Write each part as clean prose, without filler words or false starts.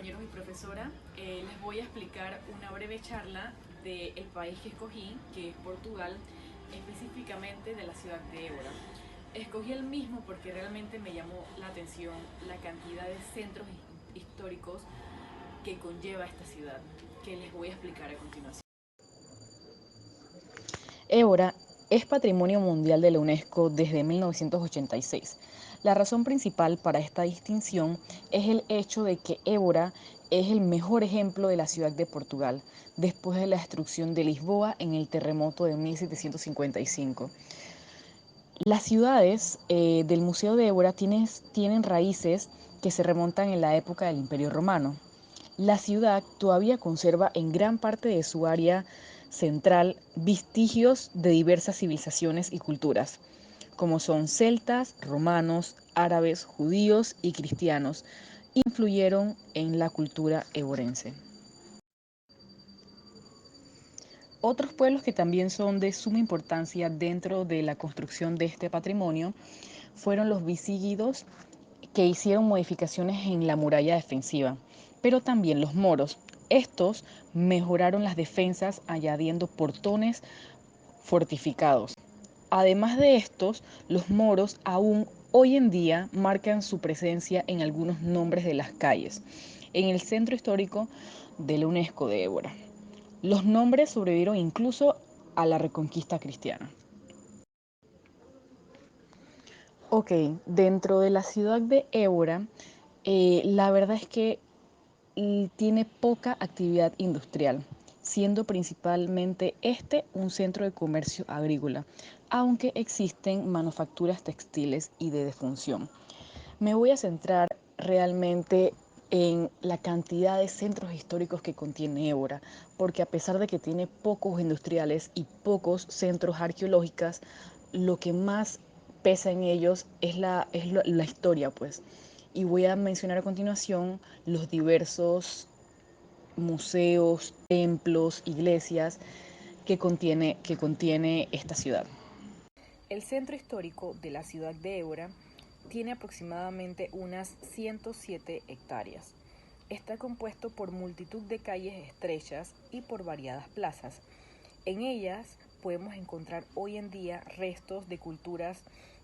compañeros y profesora, les voy a explicar una breve charla del país que escogí, que es Portugal, específicamente de la ciudad de Évora. Escogí el mismo porque realmente me llamó la atención la cantidad de centros históricos que conlleva esta ciudad, que les voy a explicar a continuación. Évora es Patrimonio Mundial de la UNESCO desde 1986. La razón principal para esta distinción es el hecho de que Évora es el mejor ejemplo de la ciudad de Portugal, después de la destrucción de Lisboa en el terremoto de 1755. Las ciudades del Museo de Évora tienen raíces que se remontan en la época del Imperio Romano. La ciudad todavía conserva en gran parte de su área central vestigios de diversas civilizaciones y culturas, como son celtas, romanos, árabes, judíos y cristianos, influyeron en la cultura evorense. Otros pueblos que también son de suma importancia dentro de la construcción de este patrimonio fueron los visígodos, que hicieron modificaciones en la muralla defensiva, pero también los moros. Estos mejoraron las defensas añadiendo portones fortificados. Además de estos, los moros aún hoy en día marcan su presencia en algunos nombres de las calles, en el centro histórico de la UNESCO de Évora. Los nombres sobrevivieron incluso a la reconquista cristiana. Ok, dentro de la ciudad de Évora, la verdad es que tiene poca actividad industrial, siendo principalmente este un centro de comercio agrícola, aunque existen manufacturas textiles y de defunción. Me voy a centrar realmente en la cantidad de centros históricos que contiene Évora, porque a pesar de que tiene pocos industriales y pocos centros arqueológicos, lo que más pesa en ellos es la historia, pues. Y voy a mencionar a continuación los diversos museos, templos, iglesias que contiene esta ciudad. El centro histórico de la ciudad de Évora tiene aproximadamente unas 107 hectáreas. Está compuesto por multitud de calles estrechas y por variadas plazas. En ellas podemos encontrar hoy en día restos de culturas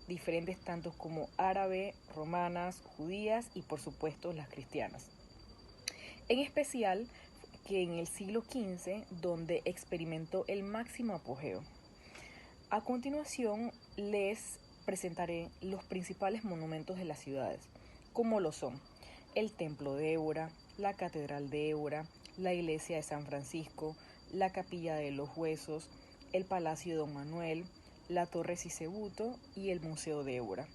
diferentes tanto como árabe, romanas, judías y por supuesto las cristianas. En especial que en el siglo XV, donde experimentó el máximo apogeo. A continuación les presentaré los principales monumentos de las ciudades, como lo son el Templo de Évora, la Catedral de Évora, la Iglesia de San Francisco, la Capilla de los Huesos, el Palacio de Don Manuel, la Torre Sisebuto y el Museo de Évora.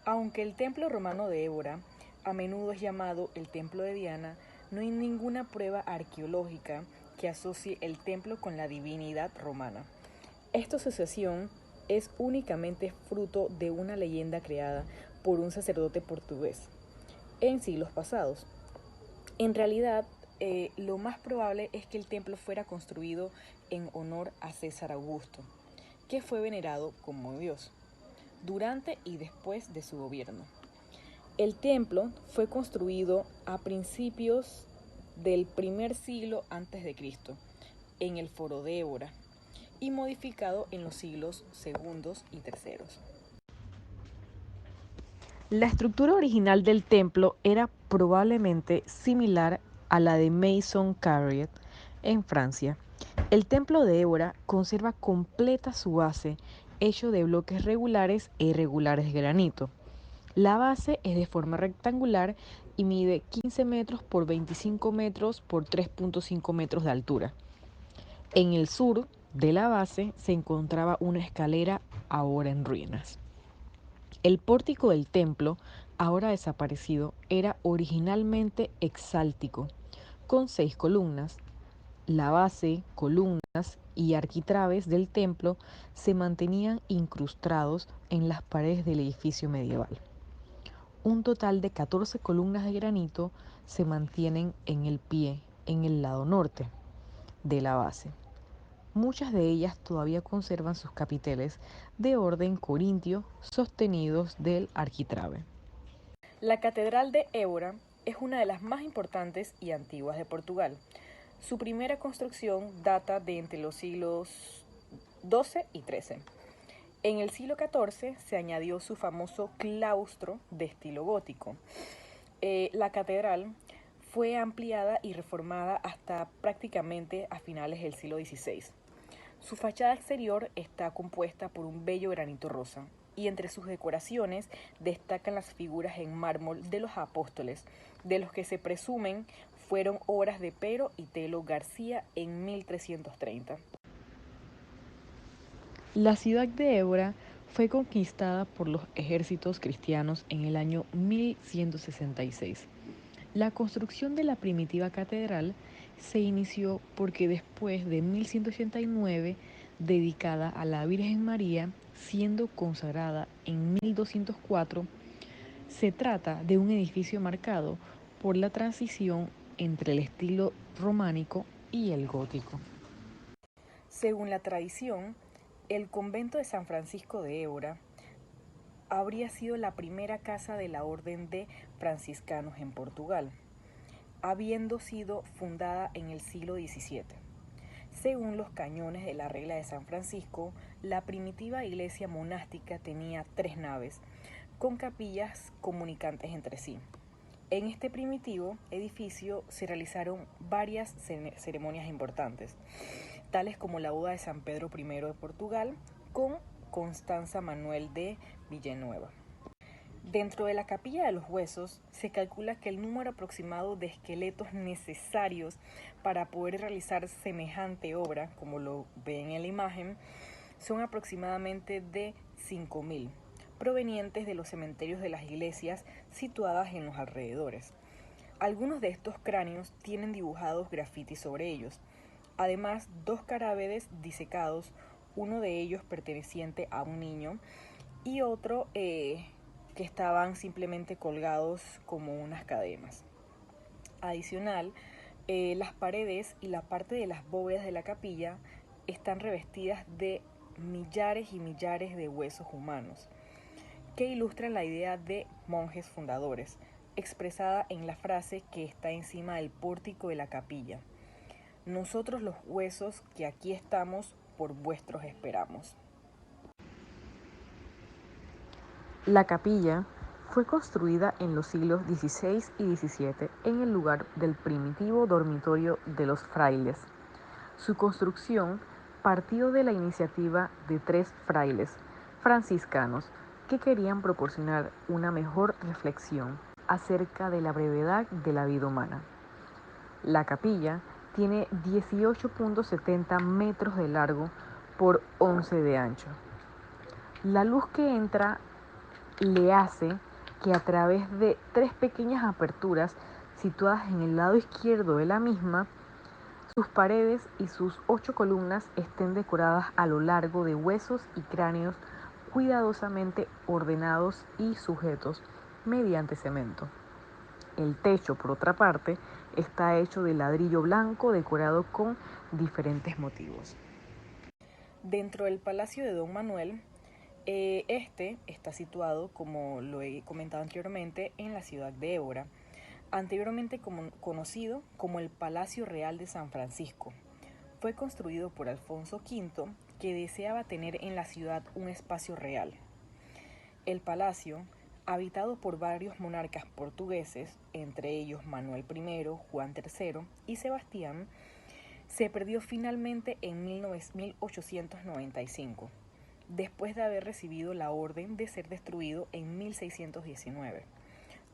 Aunque el Templo Romano de Évora a menudo es llamado el Templo de Diana, no hay ninguna prueba arqueológica que asocie el templo con la divinidad romana. Esta asociación es únicamente fruto de una leyenda creada por un sacerdote portugués en siglos pasados. En realidad, lo más probable es que el templo fuera construido en honor a César Augusto, que fue venerado como Dios, durante y después de su gobierno. El templo fue construido a principios del primer siglo antes de Cristo, en el Foro de Évora, y modificado en los siglos segundos y terceros. La estructura original del templo era probablemente similar a la de Maison Carrier en Francia. El templo de Évora conserva completa su base, hecho de bloques regulares e irregulares de granito. La base es de forma rectangular y mide 15 metros por 25 metros por 3.5 metros de altura. En el sur de la base se encontraba una escalera ahora en ruinas. El pórtico del templo, ahora desaparecido, era originalmente exáltico, con 6 columnas. La base, columnas y arquitraves del templo se mantenían incrustados en las paredes del edificio medieval. Un total de 14 columnas de granito se mantienen en el pie, en el lado norte de la base. Muchas de ellas todavía conservan sus capiteles de orden corintio sostenidos del arquitrabe. La Catedral de Évora es una de las más importantes y antiguas de Portugal. Su primera construcción data de entre los siglos XII y XIII. En el siglo XIV se añadió su famoso claustro de estilo gótico. La catedral fue ampliada y reformada hasta prácticamente a finales del siglo XVI. Su fachada exterior está compuesta por un bello granito rosa y entre sus decoraciones destacan las figuras en mármol de los apóstoles, de los que se presumen fueron obras de Pero y Telo García en 1330. La ciudad de Évora fue conquistada por los ejércitos cristianos en el año 1166. La construcción de la primitiva catedral se inició porque después de 1189, dedicada a la Virgen María, siendo consagrada en 1204, se trata de un edificio marcado por la transición entre el estilo románico y el gótico. Según la tradición, el convento de San Francisco de Évora habría sido la primera casa de la orden de franciscanos en Portugal, habiendo sido fundada en el siglo XVII. Según los cañones de la regla de San Francisco, la primitiva iglesia monástica tenía 3 naves, con capillas comunicantes entre sí. En este primitivo edificio se realizaron varias ceremonias importantes, tales como la boda de San Pedro I de Portugal con Constanza Manuel de Villanueva. Dentro de la capilla de los huesos se calcula que el número aproximado de esqueletos necesarios para poder realizar semejante obra, como lo ven en la imagen, son aproximadamente de 5.000, provenientes de los cementerios de las iglesias situadas en los alrededores. Algunos de estos cráneos tienen dibujados grafitis sobre ellos. Además, 2 cadáveres disecados, uno de ellos perteneciente a un niño y otro que estaban simplemente colgados como unas cadenas. Adicional, las paredes y la parte de las bóvedas de la capilla están revestidas de millares y millares de huesos humanos, que ilustran la idea de monjes fundadores, expresada en la frase que está encima del pórtico de la capilla: nosotros los huesos que aquí estamos, por vuestros esperamos. La capilla fue construida en los siglos XVI y XVII en el lugar del primitivo dormitorio de los frailes. Su construcción partió de la iniciativa de 3 frailes franciscanos que querían proporcionar una mejor reflexión acerca de la brevedad de la vida humana. La capilla tiene 18.70 metros de largo por 11 de ancho. La luz que entra le hace que a través de 3 pequeñas aperturas situadas en el lado izquierdo de la misma, sus paredes y sus 8 columnas estén decoradas a lo largo de huesos y cráneos cuidadosamente ordenados y sujetos mediante cemento. El techo, por otra parte, está hecho de ladrillo blanco decorado con diferentes motivos. Dentro del Palacio de Don Manuel, este está situado, como lo he comentado anteriormente, en la ciudad de Évora, anteriormente conocido como el Palacio Real de San Francisco. Fue construido por Alfonso V, que deseaba tener en la ciudad un espacio real. El palacio, habitado por varios monarcas portugueses, entre ellos Manuel I, Juan III y Sebastián, se perdió finalmente en 1895, después de haber recibido la orden de ser destruido en 1619,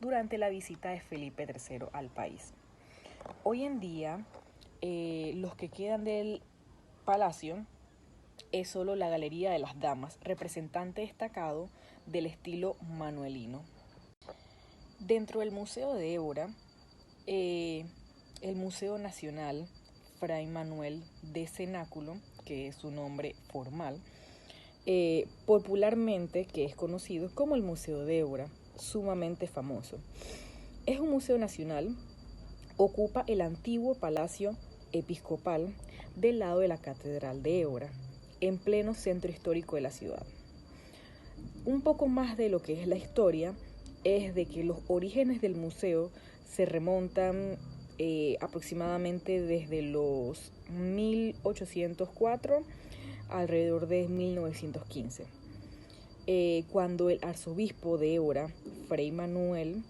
durante la visita de Felipe III al país. Hoy en día, los que quedan del palacio es solo la Galería de las Damas, representante destacado del estilo manuelino. Dentro del Museo de Évora, el Museo Nacional Fray Manuel de Cenáculo, que es su nombre formal, popularmente que es conocido como el Museo de Évora, sumamente famoso. Es un museo nacional, ocupa el antiguo Palacio Episcopal del lado de la Catedral de Évora, en pleno centro histórico de la ciudad. Un poco más de lo que es la historia es de que los orígenes del museo se remontan aproximadamente desde los 1804 alrededor de 1915, cuando el arzobispo de Évora, Fray Manuel,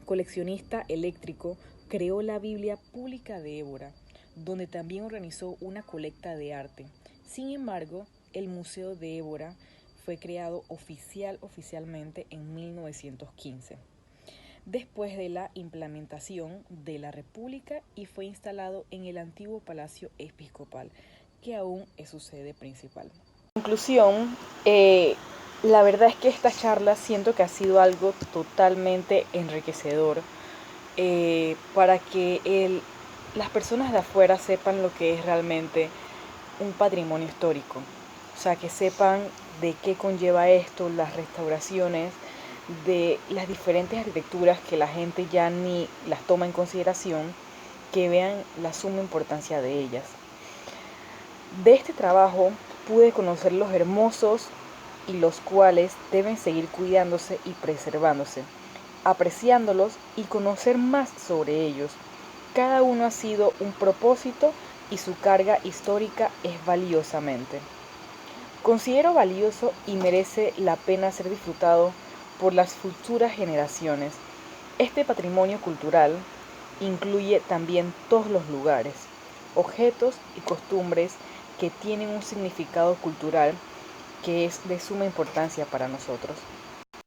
coleccionista eléctrico, creó la Biblia Pública de Évora, donde también organizó una colecta de arte. Sin embargo, el Museo de Évora fue creado oficialmente en 1915, después de la implementación de la República, y fue instalado en el antiguo Palacio Episcopal, que aún es su sede principal. En conclusión, la verdad es que esta charla siento que ha sido algo totalmente enriquecedor, para que las personas de afuera sepan lo que es realmente un patrimonio histórico. O sea, que sepan de qué conlleva esto, las restauraciones, de las diferentes arquitecturas que la gente ya ni las toma en consideración, que vean la suma importancia de ellas. De este trabajo pude conocer los hermosos y los cuales deben seguir cuidándose y preservándose, apreciándolos y conocer más sobre ellos. Cada uno ha sido un propósito y su carga histórica es valiosamente. Considero valioso y merece la pena ser disfrutado por las futuras generaciones. Este patrimonio cultural incluye también todos los lugares, objetos y costumbres que tienen un significado cultural que es de suma importancia para nosotros.